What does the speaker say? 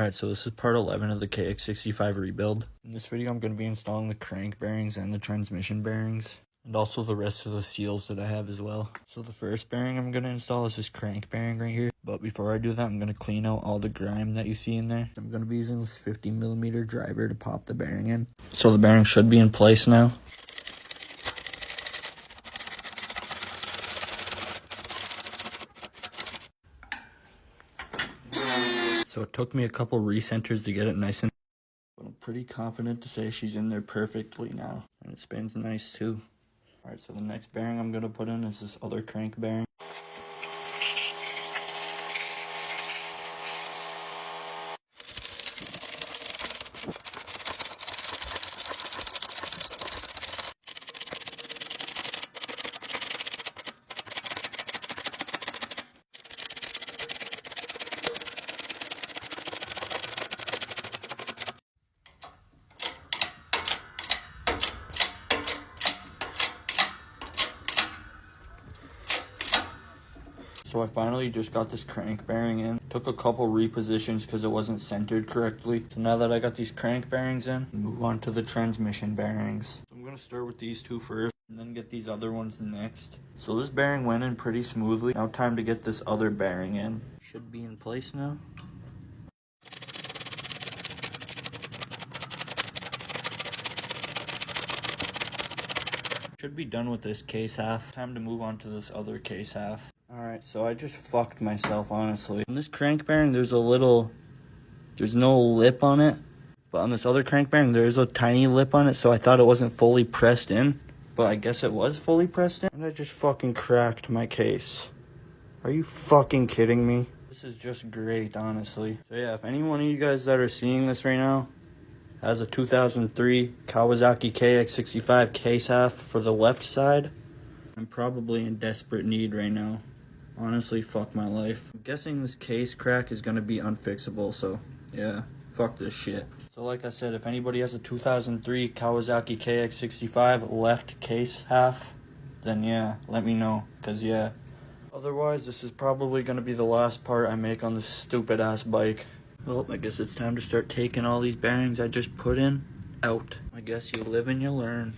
Alright, so this is part 11 of the Kx65 rebuild. In this video, I'm going to be installing the crank bearings and the transmission bearings, and also the rest of the seals that I have as well. So the first bearing I'm going to install is this crank bearing right here. But before I do that, I'm going to clean out all the grime that you see in there. I'm going to be using this 50mm driver to pop the bearing in. So the bearing should be in place now. So it took me a couple recenters to get it nice and, but I'm pretty confident to say she's in there perfectly now. And it spins nice too. Alright, so the next bearing I'm going to put in is this other crank bearing. So I finally just got this crank bearing in. Took a couple repositions because it wasn't centered correctly. So now that I got these crank bearings in, move on to the transmission bearings. So I'm going to start with these two first and then get these other ones next. So this bearing went in pretty smoothly. Now time to get this other bearing in. Should be in place now. Should be done with this case half. Time to move on to this other case half. Alright, so I just fucked myself, honestly. On this crank bearing, there's no lip on it. But on this other crank bearing, there is a tiny lip on it, so I thought it wasn't fully pressed in. But I guess it was fully pressed in. And I just fucking cracked my case. Are you fucking kidding me? This is just great, honestly. So yeah, if any one of you guys that are seeing this right now has a 2003 Kawasaki Kx65 case half for the left side, I'm probably in desperate need right now. Honestly, fuck my life. I'm guessing this case crack is gonna be unfixable, so yeah, fuck this shit. So like I said, if anybody has a 2003 Kawasaki Kx65 left case half, then yeah, let me know, cause yeah. Otherwise, this is probably gonna be the last part I make on this stupid ass bike. Well, I guess it's time to start taking all these bearings I just put in out. I guess you live and you learn.